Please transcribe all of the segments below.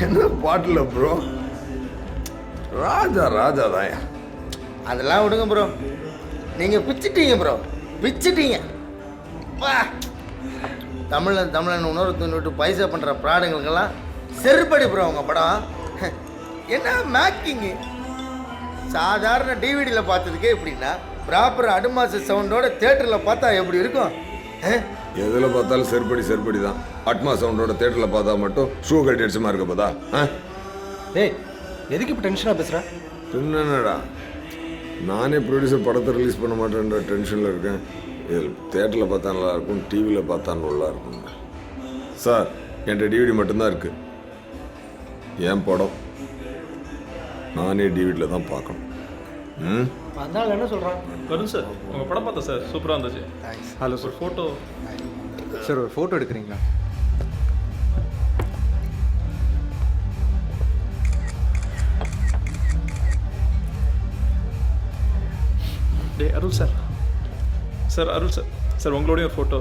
என்ன பாட்டில் ப்ரோ? ராஜா ராஜா தாயா. அதெல்லாம் விடுங்க ப்ரோ, நீங்கள் பிச்சிட்டீங்க ப்ரோ, பிச்சிட்டீங்க. வா தமிழன் உணர்வு விட்டு பைசா பண்ணுற ப்ராடங்களுக்கெல்லாம் செருப்படி ப்ரோ உங்கள் படம். என்ன மேக்கிங்கு, சாதாரண டிவிடியில் பார்த்ததுக்கே எப்படின்னா ப்ராப்பர் அடுமாச சவுண்டோட தேட்டரில் பார்த்தா எப்படி இருக்கும்? எதில் பார்த்தாலும் செருப்படி தான். அட்மா சவுண்டோட தேட்டரில் பார்த்தா மட்டும் ஷூ கட்டி அடிச்சுமா இருக்க போதா? டேய் எதுக்கு இப்போ டென்ஷனாக பேசுகிறேன்? என்னடா, நானே ப்ரொடியூசர் படத்தை ரிலீஸ் பண்ண மாட்டேன்ற டென்ஷனில் இருக்கேன். இதில் தேட்டரில் பார்த்தா நல்லா இருக்கும், டிவியில் பார்த்தா நல்லா இருக்கும். சார், என்கிட்ட டிவிடி மட்டும்தான் இருக்குது. என் படம் நானே டிவிடியில் தான் பார்க்கணும். அதனால என்ன சொல்கிறான்? வரும் சார், உங்கள் படம் பார்த்தேன் சார், சூப்பராக இருந்துச்சு. ஹலோ ஒரு ஃபோட்டோ சார், ஒரு ஃபோட்டோ எடுக்கிறீங்களா? டே Arul sir, sir Arul sir, sir உங்களுடைய ஒரு photo.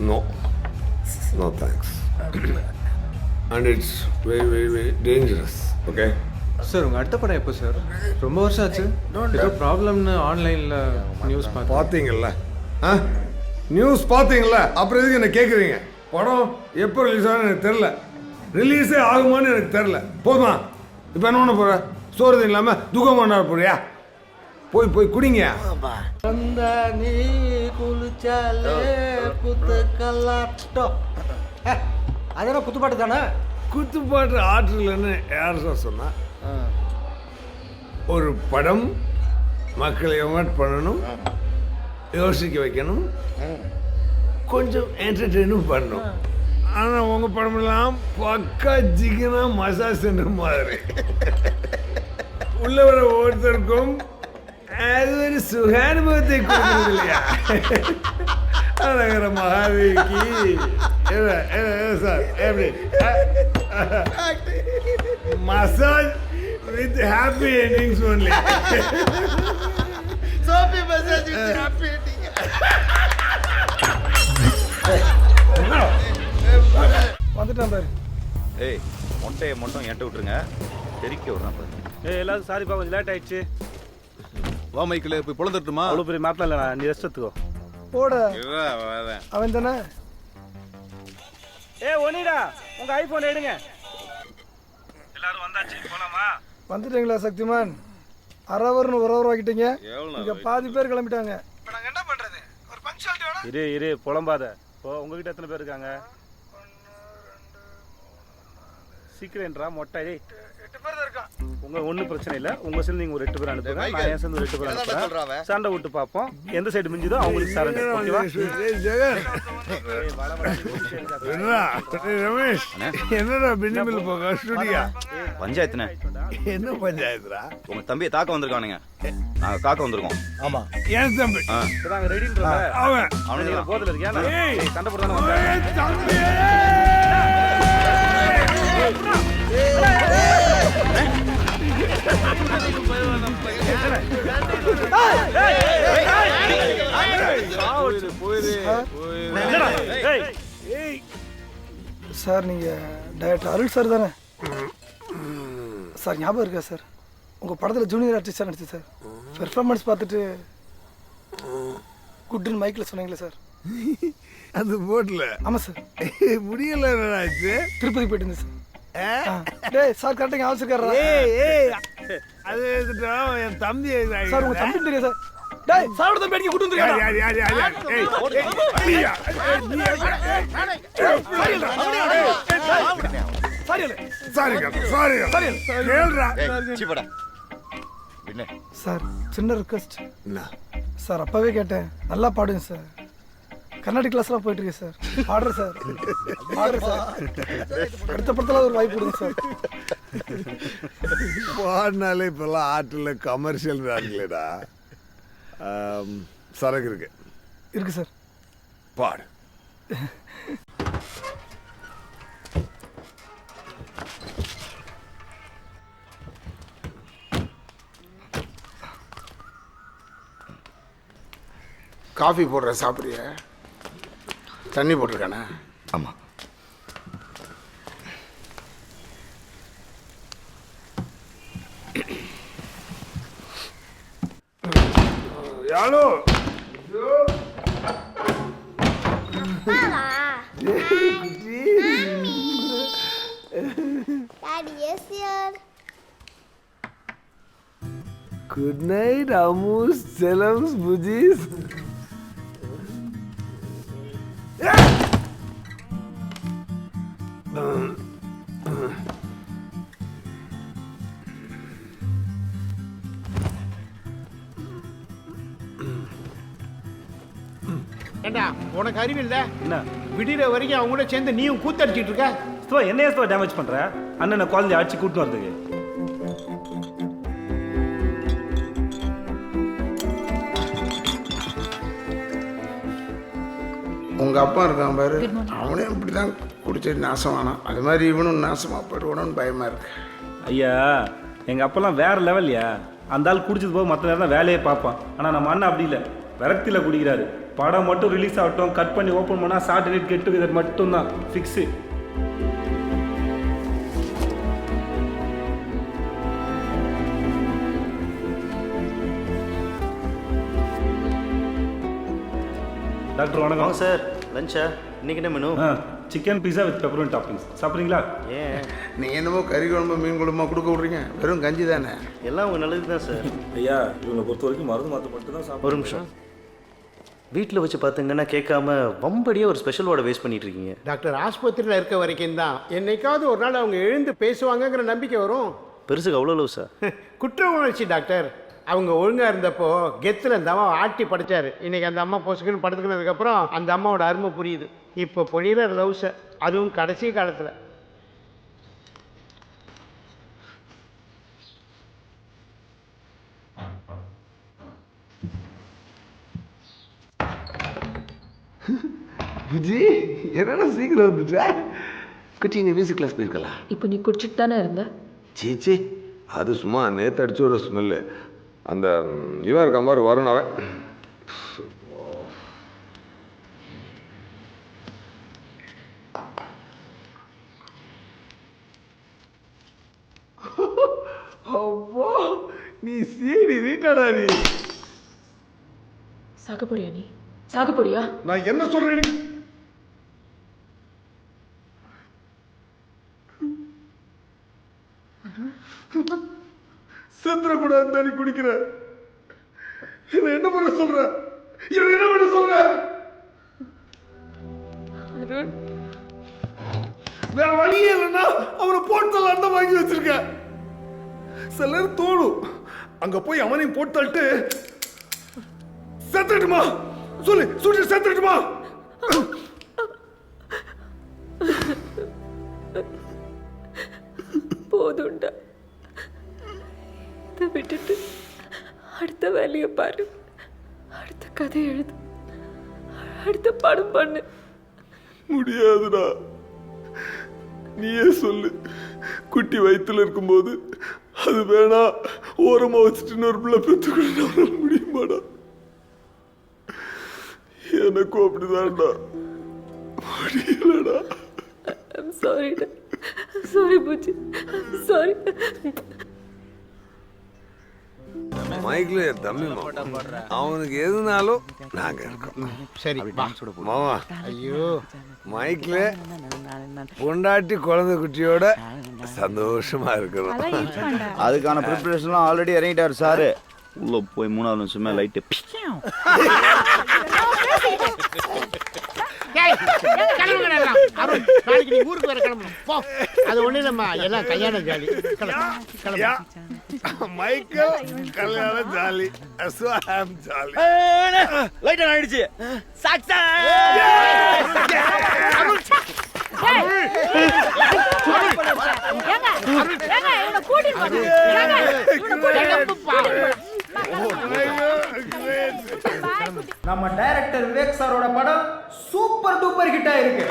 No no thanks. And it's very very very dangerous. Okay sir, உங்கள் அடுத்த படம் எப்போ சார்? ரொம்ப வருஷம் ஆச்சு. ஏதோ ப்ராப்ளம்னு ஆன்லைனில் நியூஸ் பார்த்தீங்கல்ல? நியூஸ் பார்த்தீங்களா? அப்புறம் எதுக்கு என்ன கேட்குறீங்க? படம் எப்போ ரிலீஸ் ஆகும்னு எனக்கு தெரில, ரிலீஸே ஆகுமான்னு எனக்கு தெரில. போதுமா? இப்போ என்ன பண்ண போகிற? சோறு இல்லாமல் துக்கம் கொண்டாட போறியா? போய் போய் குடிங்க. நீ குளிச்சாலே குத்து கல்லாட்டம். அதெல்லாம் குத்துப்பாட்டு தானே? குத்துப்பாட்டு ஆற்றலன்னு யார் சார் சொன்னா? ஒரு படம் மக்களை எமோட் பண்ணணும், யோசிக்க வைக்கணும், கொஞ்சம் என்டர்டெயினும் பண்ணணும். ஆனால் உங்கள் படமெல்லாம் பக்கா ஜிகனா மசாஜ் சென்டர் மாதிரி. உள்ள வர ஒவ்வொருத்தருக்கும் அது ஒரு சுகானுபவத்தை கொடுக்குறது இல்லையா? அழகர மகாதேவிக்கு சார் எப்படி massage with happy endings only. Soapy massage with happy ending. வந்துட்டான் பாரு. ஏய், மொட்டையை மட்டும் என்கிட்ட விட்டுருங்க, தெரிக்க விட்றான் பாரு. எல்லாரும் சாரிப்பா, கொஞ்சம் லேட் ஆயிடுச்சு. வா மைக்கில் போய் பொழந்துட்டுமா? அவ்வளோ பெரிய மாப்பிள்ள இல்லைண்ணா, நீ ரெஸ்ட் எடுத்துக்கோ. போட அவன் தானே. ஒனிடா, உங்க ஐபோன் எடுங்க. எல்லாரும் வந்தாச்சு, போலாமா? வந்துட்டீங்களா சக்திமான்? அரவர்னு ஒரு ஆகிட்டீங்க. இங்க பாதி பேர் கிளம்பிட்டாங்க. நாங்க என்ன பண்றது? ஒரு பங்க்சுவாலிட்டி வேணும். இரு புலம்பாத. இப்போ உங்ககிட்ட எத்தனை பேர் இருக்காங்க? சீக்கிரம்ன்றா மொட்டை. 8 பேர் தான் இருக்கான். உங்க ஒன்றும் பிரச்சனை இல்லை, உங்க சேர்ந்து நீங்க ஒரு 8 பேர் அனுப்புங்க, நான் என் சேர்ந்து ஒரு 8 பேர் அனுப்புறேன். சண்டை விட்டு பார்ப்போம், எந்த சைடு மிஞ்சுதோ அவங்களுக்கு சரண்டர். ஓகேவா? ரமேஷ், என்னடா பெண்ணிமில் போக ஸ்டுடியா? பஞ்சாயத்துனே. என்ன பஞ்சாயத்துரா? உங்க தம்பியை தாக்க வந்திருக்கானுங்க, நாங்க காக்க வந்திருக்கோம். ஆமா, ஏன் தம்பி? நாங்க ரெடின்றத அவன் அவனுக்கு போதில் இருக்கியா? சண்டை போட்டு வந்தேன். தம்பி சார், நீங்கள் டைரக்டர் அருள் சார் தானே சார்? ஞாபகம் இருக்கா சார்? உங்கள் படத்தில் ஜூனியர் ஆர்டிஸ்டாக நடிச்சு சார். பெர்ஃபார்மன்ஸ் பார்த்துட்டு குட்டுன்னு மைக்கில் சொன்னீங்களே சார். அது போட்டல. ஆமாம் சார். முடியல. திருப்பதி போயிட்டு இருந்தேன் சார். டேய் சார், கரெக்டாக அவசியக்காரா? அது என் தம்பி சார், உங்கள் தம்பி தெரியும் சார். டேய் சாரோட தம்பி அடிக்க கூட்டு வந்துருக்கா? சார், சின்ன ரிக்வெஸ்ட் சார். அப்பவே கேட்டேன், நல்லா பாடுங்க சார். கர்நாடிக் கிளாஸ்லாம் போயிட்டு இருக்கேன் sir. Order sir, order sir. அடுத்த படத்தில் ஒரு வாய்ப்பு கொடுங்க சார். பாடினாலே இப்பெல்லாம் ஆற்றில் கமர்ஷியல் வேணுங்களேடா. சரக்கு இருக்கு சார். பாடு. காஃபி போடுற சாப்பிட்றிய? தண்ணி போட்டிருக்கானே? ஆமாம். Hello Daddy, yes, dear. Good night, Amus, Salams, Bujis. ஏண்டா உனக்கு அறிவில்ல என்ன விடிகிற வரைக்கும் அவங்க கூட சேர்ந்து நீயும் கூத்தடிச்சிட்டு இருக்க. ஸ்தோ என்னைய ஸ்தோ டேமேஜ் பண்ற அண்ணனை குழந்தைய அடிச்சு கூட்டின்னு வரதுக்கு. உங்க அப்பா இருக்கான் பாரு, அவனே இப்படிதான் குடிச்சிட்டு நாசமானான். அது மாதிரி இவனும் நாசமா போயிடுவானு பயமா இருக்கு. ஐயா எங்க அப்பெல்லாம் வேற லெவல்யா. அந்த ஆள் குடிச்சது போக மற்ற நேரம் தான் வேலையே பார்ப்பான். ஆனால் நம்ம அண்ணன் அப்படி இல்லை, விரக்தியில் குடிக்கிறாரு. படம் மட்டும் ரிலீஸ் ஆகட்டும், கட் பண்ணி ஓப்பன் பண்ணால் சாட்டர்டே கெட் டுகெதர் மட்டும்தான் ஃபிக்ஸு. டாக்டர் வணக்கம் சார். லஞ்சா இன்னைக்கு என்ன menu? Chicken pizza with pepperoni toppings சாப்பிட்றீங்களா? ஏன் நீ என்னமோ கறி குழம்பு மீன் குழம்பா கொடுக்க விட்றீங்க, வெறும் கஞ்சி தானே. எல்லாம் உங்க நல்லது தான் சார். ஐயா இவங்களை பொறுத்த வரைக்கும் மருந்து மாற்ற மட்டும் தான் சாப்பிட. ஒரு நிமிஷம். வீட்டில் வச்சு பார்த்தீங்கன்னா கேட்காம வம்படியாக ஒரு ஸ்பெஷல் வார்டை வேஸ்ட் பண்ணிட்டு இருக்கீங்க. டாக்டர் ஆஸ்பத்திரியில் இருக்க வரைக்கும் தான் என்னைக்காவது ஒரு நாள் அவங்க எழுந்து பேசுவாங்கங்கிற நம்பிக்கை வரும். பெருசுக்கு அவ்வளோ சார். குற்ற உணர்ச்சி டாக்டர். அவங்க ஒழுங்காக இருந்தப்போ கெத்தில் அந்த அம்மா ஆட்டி படைச்சாரு. இன்னைக்கு அந்த அம்மா பொசுக்குன்னு படுத்துக்கினதுக்கப்புறம் அந்த அம்மாவோட அருமை புரியுது. இப்போ பொழியிற லவ்ஸை, அதுவும் கடைசி காலத்தில். புஜி என்னடா சீக்கிரம் வந்துட்ட? குட்டி இங்கே மியூசிக் கிளாஸ் போயிருக்கலாம். இப்போ நீ குடிச்சிட்டு தானே இருந்த? சீச்சி, அது சும்மா நேற்று அடிச்சு ஒரு ஸ்மெல்லு. அந்த இவன் இருக்க மாதிரி வரணும் அவன். அப்போ நீ சீடி வீட்டாடா நீ. சாக போறியா நீ? சாக போறியா? நான் என்ன சொல்றேன்? செத்துறக்கூடாது தானே குடிக்கிற. இவன் என்ன பண்ண சொல்ற? இவன் என்ன பண்ண சொல்ற? வேற வழியே இல்லைன்னா அவனை போட்டு அண்டம் வாங்கி வச்சிருக்க. சில நேரம் தோணும் அங்க போய் அவனையும் போட்டு செத்துட்டுமா சொல்லு, சுட்டு செத்துட்டுமா? போதுண்டா, இதை விட்டுட்டு அடுத்த வேலையை பாரு, அடுத்த கதை எழுது, அடுத்த படம் பண்ணு. முடியாதுடா, நீயே சொல்லு. குட்டி வயிற்றுல இருக்கும்போது அது வேணா ஓரமா வச்சுட்டு இன்னொரு பிள்ளை பெற்றுக்கிட்டு முடியுமாடா? எனக்கும் அப்படிதான்டா, முடியலடா. I'm sorry டா, sorry பூச்சி, சாரி. மைக்ல என் தம்பி அவனுக்கு எதுனாலும் நாங்க இருக்கோம். சரி மாமா, ஐயோ மைக்ல பொண்டாட்டி குழந்தை குட்டியோட சந்தோஷமா இருக்கணும். அதுக்கான ப்ரிப்பரேஷன்லாம் ஆல்ரெடி இறங்கிட்டாரு சாரு. உள்ள போய் 3வது நிமிஷமே லைட்டு ஊருக்கு வேற கிளம்பணும் போ. அது ஒண்ணு இல்லம்மா, எல்லாம் கல்யாண ஜாலி. மைக்கேல் கல்யாண ஜாலி, ஜாலி. லைட் ஆயிடுச்சு. நம்ம டைரக்டர் விவேக் சாரோட படம் சூப்பர் டூப்பர் ஹிட் ஆயிருக்கு.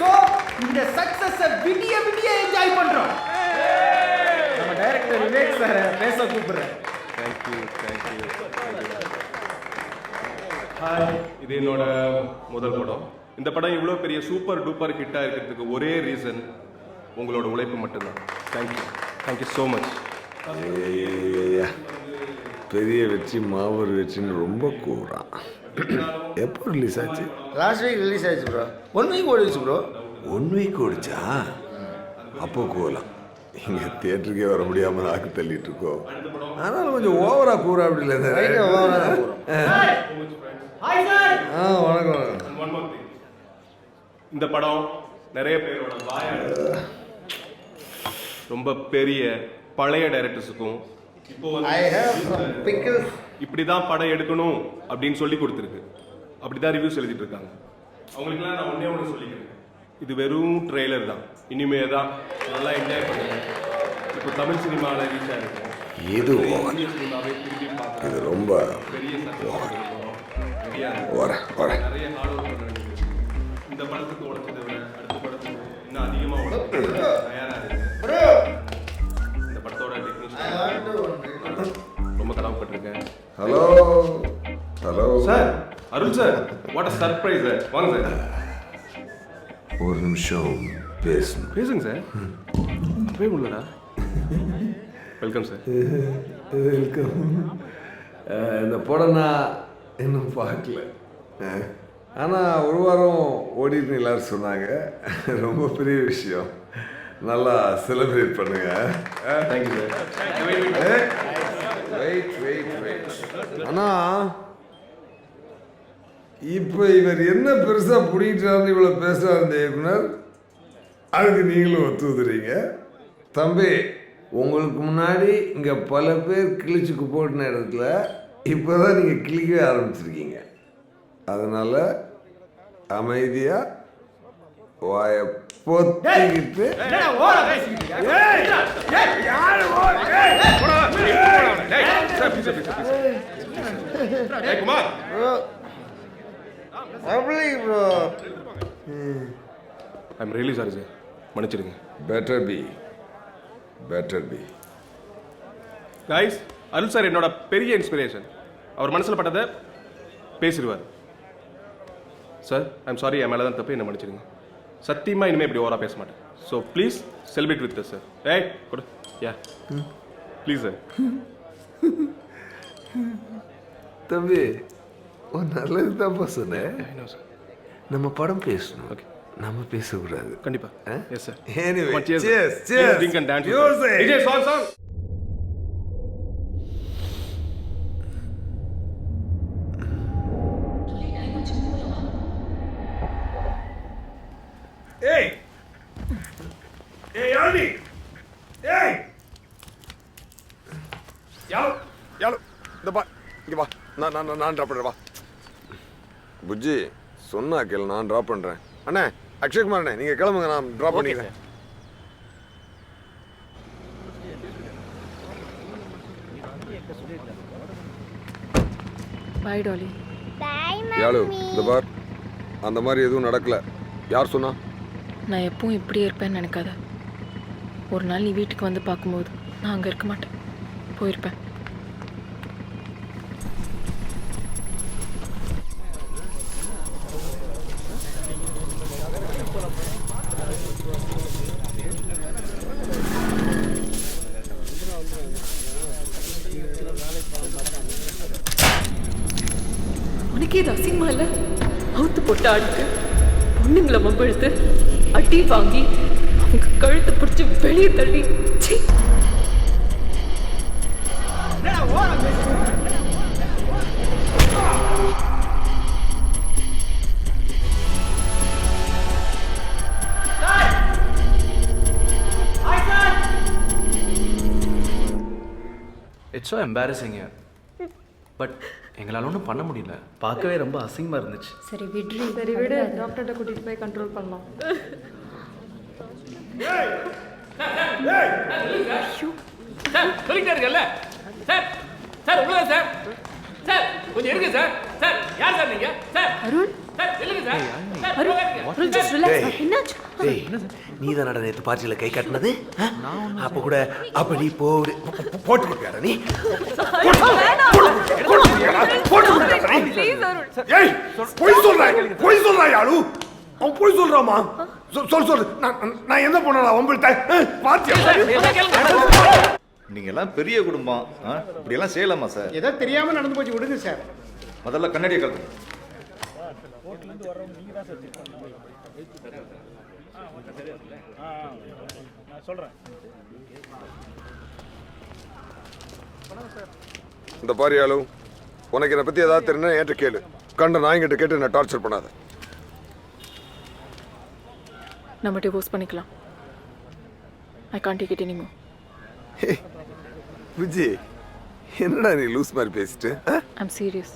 சோ இந்த சக்சஸ் விடிய விடிய என்ஜாய் பண்றோம். நம்ம டைரக்டர் விவேக் சார் பேச கூப்பிடுறேன். ஹாய், இது என்னோட முதல் படம். இந்த படம் இவ்வளோ பெரிய சூப்பர் டூப்பர் ஹிட்டாக இருக்கிறதுக்கு ஒரே ரீசன் உங்களோட உழைப்பு மட்டும்தான். Thank you so much. பெரிய வெற்றி மாபெரும் வெற்றின்னு ரொம்ப கூறான். எப்போ ரிலீஸ் ஆச்சு? லாஸ்ட் வீக் ரிலீஸ் ஆயிடுச்சு ப்ரோ. 1 வீக் ஓடிச்சு ப்ரோ. 1 வீக் ஓடிச்சா? அப்போ கூறலாம். இங்கே தியேட்டருக்கே வர முடியாமல் நாக்கு தள்ளிட்டு இருக்கோம். ஆனாலும் கொஞ்சம் ஓவராக கூற அப்படி இல்லை. வணக்கம். இந்த படம் நிறைய பேரோட ரொம்ப பெரிய பழைய டைரக்டர்ஸுக்கும் இப்போ இப்படிதான் படம் எடுக்கணும் அப்படின்னு சொல்லி கொடுத்துருக்கு. அப்படிதான் ரிவ்யூஸ் எழுதிட்டு இருக்காங்க. அவங்களுக்குலாம் நான் ஒன்னே ஒன்று சொல்லிக்கிறேன், இது வெறும் ட்ரெய்லர் தான். இனிமே தான் நல்லா என்ஜாய் பண்ணுங்க. இப்போ தமிழ் சினிமாவில் ரீச் ஆகிருக்கும். இது சினிமாவே திரும்பி பார்க்க இது ரொம்ப பெரிய சக்ஸஸ். நிறைய ஹார்ட் ஒர்க் பண்ண வேண்டியது. இந்த படத்துக்கு உழைச்சதை விட அடுத்த படத்துக்கு இன்னும் அதிகமாக உழைக்க தயாராக இருக்கு. இந்த படத்தோட டெக்னீஷியன் ரொம்ப கடமைப்பட்டிருக்கேன். Hello sir, Arul sir, what a surprise sir. வாங்க சார். ஒரு நிமிஷம் பேசுங்க சார். போய் உள்ளடா. Welcome sir. வெல்கம். இந்த படம் நான் இன்னும் பார்க்கல, ஆனால் ஒரு வாரம் ஓடிட்டு எல்லாரும் சொன்னாங்க. ரொம்ப பெரிய விஷயம். நல்லா செலிப்ரேட் பண்ணுங்க. Thank you sir. வெயிட். ஆனால் இப்போ இவர் என்ன பெருசாக பிடிக்கிட்டாருன்னு இவ்வளோ பேசுகிறார் இந்த இயக்குனர், அதுக்கு நீங்களும் ஒத்துதுறீங்க. தம்பி, உங்களுக்கு முன்னாடி இங்கே பல பேர் கிழிச்சுக்கு போட்டின இடத்துல இப்போ தான் நீங்கள் கிழிக்கவே ஆரம்பிச்சிருக்கீங்க. அதனால் அமைதியாக வாயை பொத்திக்கிட்டு bro. I'm really sorry sir, மன்னிச்சிடுங்க. Better be guys, Arul sir என்னோட பெரிய இன்ஸ்பிரேஷன். அவர் மனசில் பட்டதை பேசிடுவார். சார், ஐம் சாரி, என் மேலே தான் தப்பு, என்ன மன்னிச்சிடுங்க. சத்தியமாக இனிமேல் இப்படி ஓவராக பேச மாட்டேன். So please celebrate with sir. ஏய் கொடு. யா ப்ளீஸ் சார். தம்பி, ஒரு நல்லது தான்ப்பா சொன்னேன். நம்ம படம் பேசணும், ஓகே, நம்ம பேசக்கூடாது. கண்டிப்பா. Yes sir. Anyway, cheers. cheers. Drink and dance. You say. DJ, song. Hey, Yanni. Hey. யாலு இந்த பா, இங்கே வா. நான் ட்ராப் பண்ணுறேன், வா. புஜ்ஜி சொன்னா கேளு, நான் ட்ராப் பண்ணுறேன். அண்ணே, அக்ஷய்குமார் அண்ணே, நீங்கள் கிளம்புங்க, நான் ட்ராப் பண்ணிக்கிறேன். பாய் டாலி. பாய் யாலு, மம்மி. இந்த பார், அந்த மாதிரி எதுவும் நடக்கல. யார் சொன்னா? நான் எப்பவும் இப்படியே இருப்பேன்னு நினைக்காத. ஒரு நாள் நீ வீட்டுக்கு வந்து பார்க்கும்போது நான் அங்கே இருக்க மாட்டேன், போயிருப்பேன். உனக்கே இது அசிங்கமா இல்லை? அவுத்து போட்டு ஆடிட்டு பொண்ணுங்களை மம்பிழுத்து அடி வாங்கி அவங்க கழுத்தை பிடிச்சி வெளியே தள்ளி சீ. இட்ஸ் ஸோ எம்பாரசிங், பட் எங்களால் ஒன்றும் பண்ண முடியல. பார்க்கவே ரொம்ப அசிங்கமாக இருந்துச்சு. சரி விடு, டாக்டர்கிட்ட கூட்டிட்டு போய் கண்ட்ரோல் பண்ணலாம். சொல்லிட்டே இருக்கல சார். சார் உங்களா சார்? சார் கொஞ்சம் இருங்க சார். சார் யார் சார் நீங்க? சார் அருள், சார் இல்லங்க சார். Arul just relax. என்னாச்சு? நீ தான் நேற்று பார்ட்டியில் கை காட்டினது. அப்போ கூட அப்ப நீ போட்டு கொடுப்பியாடா நீ? பொய் சொல்றா யாரு? அவன் பொய் சொல்றாமா? சொல். நான் என்ன பண்ணலாம்? உங்கள்கிட்ட பாத்தியா? நீங்க எல்லாம் பெரிய குடும்பம் இப்படியெல்லாம் செய்யலாமா சார்? ஏதோ தெரியாமல் நடந்து போச்சு, விடுங்க சார். முதல்ல கண்ணாடியை கலந்து. இந்த பாரியாலு, உனக்கு என்னை பற்றி ஏதாவது தெரியுன்னா என்கிட்ட கேளு. கண்ட நாய்கிட்ட கேட்டு என்ன டார்ச்சர் பண்ணாத. நம்ம டிவோர்ஸ் பண்ணிக்கலாம். I can't take it anymore. Vijay, என்னடா நீ லூஸ் மாதிரி பேசிட்டு? ஐ அம் சீரியஸ்.